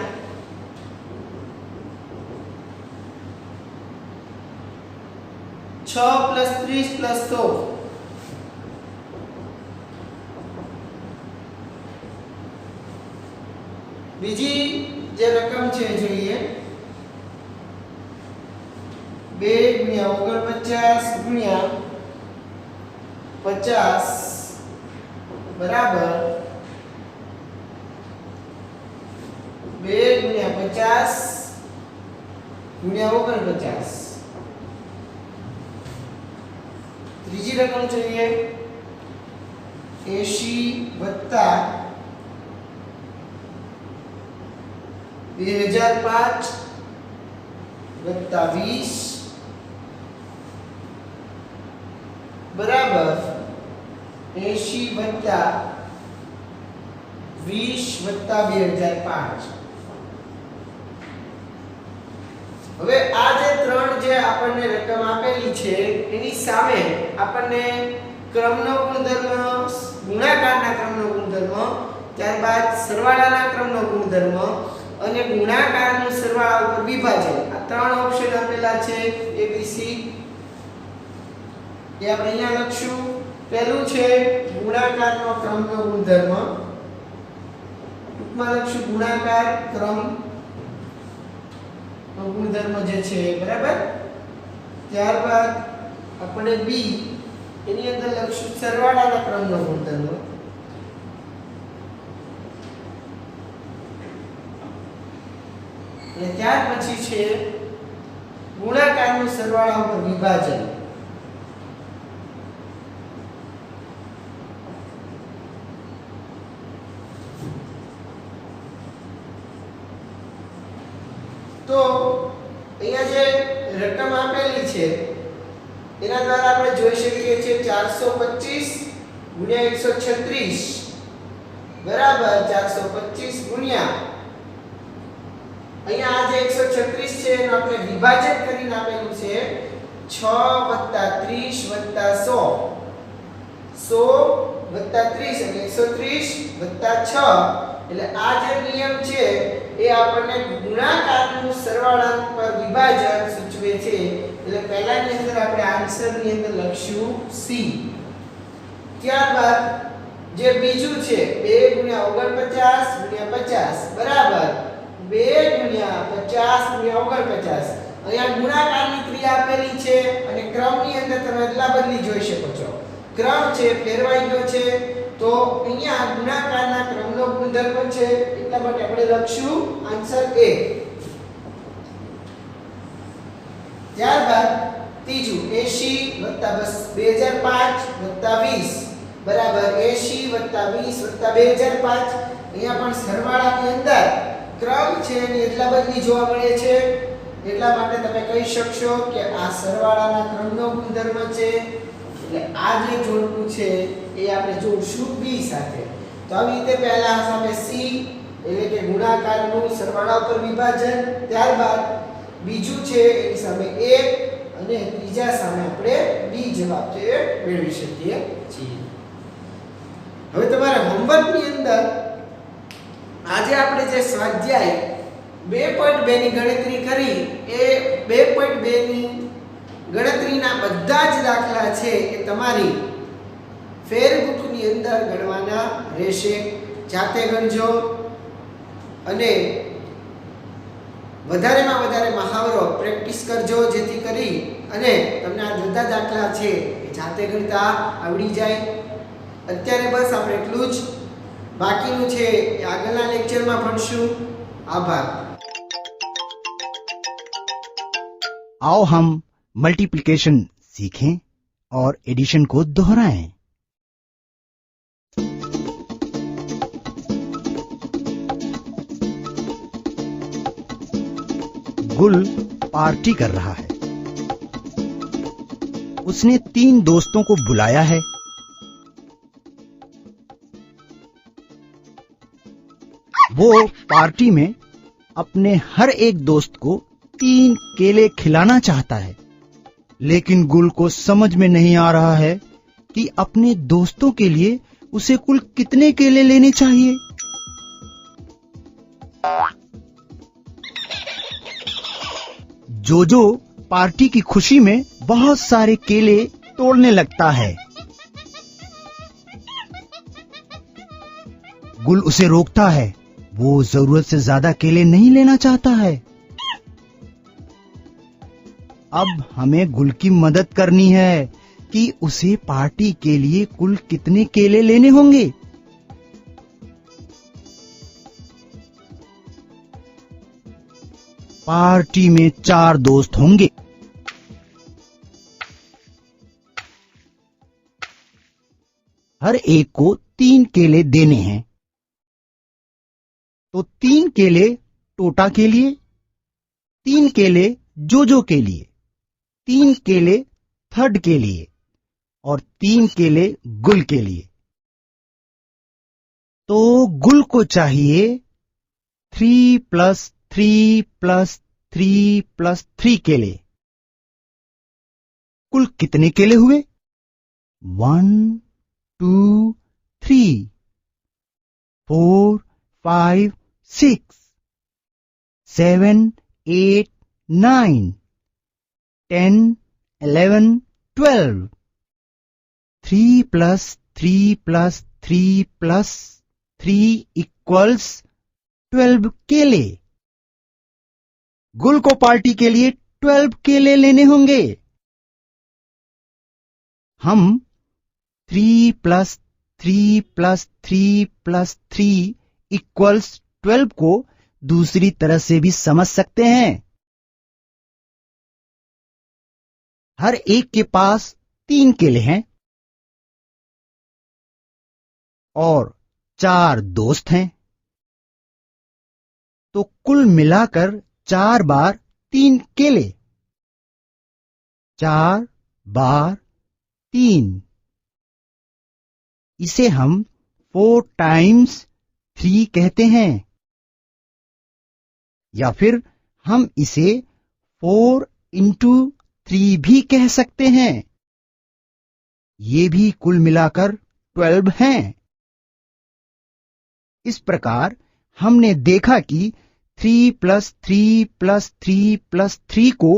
6 + 30 + 100. બીજી જે રકમ છે જોઈએ 2 × 49 ગુણ્યા 50 બરાબર 2 × 50 ગુણ્યા 49. ત્રીજી રકમ જોઈએ 80 + 2005 + 20 બરાબર 80 + 20 + 2005. હવે આ જે ત્રણ જે આપણને રકમ આપેલી છે એની સામે આપણને ક્રમનો ગુણધર્મ, ગુણાકારના ક્રમનો ગુણધર્મ, ત્યારબાદ સરવાળાના ક્રમનો ગુણધર્મ અને ગુણાકારનું સરવાળા ઉપર વિભાજન, આ ત્રણ ઓપ્શન આપેલા છે ABC. એ આપણે અહીંયા લખશું. પહેલું છે ગુણાકારનો ક્રમનો ગુણધર્મ, ટૂંકમાં લખશું ગુણાકાર ક્રમ ગુણધર્મ જે છે બરાબર. ત્યારબાદ આપણે B એની અંદર લખશું સરવાળાના ક્રમનો ગુણધર્મ. અને ત્યાર પછી છે ગુણાકારનું સરવાળા ઉપર વિભાજન. તો અહીંયા જે રકમ આપેલી છે એના દ્વારા આપણે જોઈ શકીએ છીએ 425 ગુણ્યા 136 બરાબર 425 ગુણ્યા અહીંયા આ જે 136 છે એનું આપણે વિભાજન કરીને આપેલું છે 6 + 30 + 100 100 + 30 એટલે 130 + 6 એટલે આ જે નિયમ છે એ આપણને ગુણાકારનું સરવાળા પર વિભાજન સૂચવે છે. એટલે પહેલાની અંદર આપણે આન્સરની અંદર લખશું C. ત્યારબાદ જે બીજું છે 2 × 49 × 50 બરાબર 2 × 50 × 49. અહીંયા ગુણાકારની ક્રિયા આપેલી છે અને ક્રમની અંદર તમે અદલા બદલી જોઈ શકો છો. ક્રમ છે ફેરવાઈ ગયો છે તો અહીંયા ગુણાકારના ક્રમનો ગુણધર્મ છે એટલા માટે આપણે લખશું આન્સર A. ત્યારબાદ ત્રીજું 80 + 2005 + 20 બરાબર 80 + 20 + 2005. અહીંયા પણ સરવાળાની અંદર ક્રમ છે એની એટલા બદલી જોવા મળે છે એટલા માટે તમે કહી શકશો કે આ સરવાળાના ક્રમનો ગુણધર્મ છે. એટલે આ જે જોડકું છે એ આપણે જોડશું B સાથે. તો આવી રીતે પહેલા સામે C એટલે કે ગુણાકારનું સરવાળા ઉપર વિભાજન, ત્યારબાદ બીજું છે એની સામે A અને ત્રીજા સામે આપણે B જવાબ છે મેળવી શકીએ છીએ. હવે તમારા હોમવર્કની અંદર આજે આપણે જે સ્વાધ્યાય 2.2 ની ગણતરી કરી એ 2.2 ની ગણતરીના બધા જ દાખલા છે એ તમારી ફેરબુકની અંદર ગણવાના રહેશે. જાતે ગણજો અને વધારેમાં વધારે મહાવરો પ્રેક્ટિસ કરજો, જેથી કરી અને તમને આ બધા દાખલા છે એ જાતે ગણતા આવડી જાય. અત્યારે બસ આપણે એટલું જ બાકીનું છે એ આગળના લેક્ચરમાં ભણશું. આભાર. आओ हम मल्टीप्लिकेशन सीखें और एडिशन को दोहराएं. गुल पार्टी कर रहा है. उसने 3 दोस्तों को बुलाया है. वो पार्टी में अपने हर एक दोस्त को 3 केले खिलाना चाहता है, लेकिन गुल को समझ में नहीं आ रहा है कि अपने दोस्तों के लिए उसे कुल कितने केले लेने चाहिए. जोजो पार्टी की खुशी में बहुत सारे केले तोड़ने लगता है. गुल उसे रोकता है. वो जरूरत से ज्यादा केले नहीं लेना चाहता है. अब हमें गुल की मदद करनी है कि उसे पार्टी के लिए कुल कितने केले लेने होंगे. पार्टी में 4 दोस्त होंगे. हर एक को 3 केले देने हैं. तो 3 केले टोटा के लिए, 3 केले जोजो के लिए, 3 केले थर्ड के लिए और 3 केले गुल के लिए. तो गुल को चाहिए 3 + 3 + 3 + 3 केले. कुल कितने केले हुए? 1 2 3 4 5 6 7 8 9 10 11 12. 3 + 3 + 3 + 3 = 12 केले. गुल को पार्टी के लिए 12 केले लेने होंगे. हम 3 + 3 + 3 + 3 = 12 को दूसरी तरह से भी समझ सकते हैं. हर एक के पास 3 केले हैं और 4 दोस्त हैं. तो कुल मिलाकर 4 बार 3 केले. 4 बार 3. इसे हम 4 × 3 कहते हैं, या फिर हम इसे 4 × 3 भी कह सकते हैं. ये भी कुल मिलाकर 12 हैं. इस प्रकार हमने देखा कि 3 + 3 + 3 + 3 को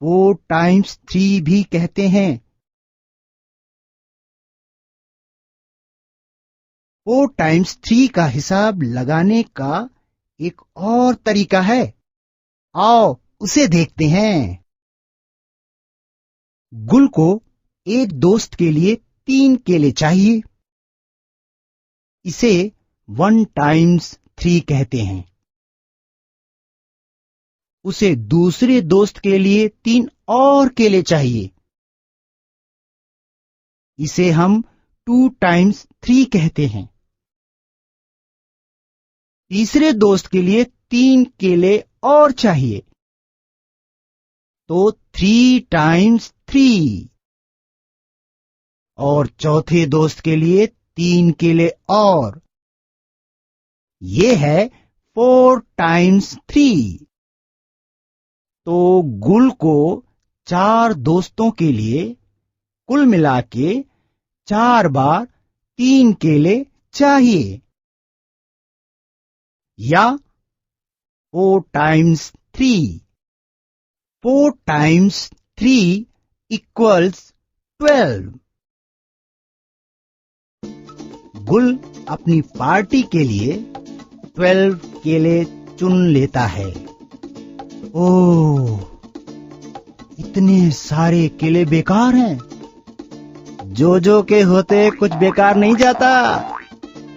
4 × 3 भी कहते हैं. 4 × 3 का हिसाब लगाने का एक और तरीका है. आओ उसे देखते हैं. गुल को एक दोस्त के लिए 3 केले चाहिए. इसे 1 × 3 कहते हैं. उसे दूसरे दोस्त के लिए 3 और केले चाहिए. इसे हम 2 × 3 कहते हैं. तीसरे दोस्त के लिए 3 केले और चाहिए, तो 3 × 3. और चौथे दोस्त के लिए 3 केले और. ये है 4 × 3. तो गुल को 4 दोस्तों के लिए कुल मिला के 4 बार 3 केले चाहिए। या 4 टाइम्स 3। 4 times 3 equals 12। गुल अपनी पार्टी के लिए 12 केले चुन लेता है। ओह, इतने सारे केले बेकार हैं। जो के होते कुछ बेकार नहीं जाता,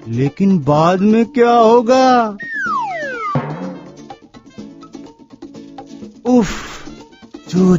लेकिन बाद में क्या होगा? उफ, जो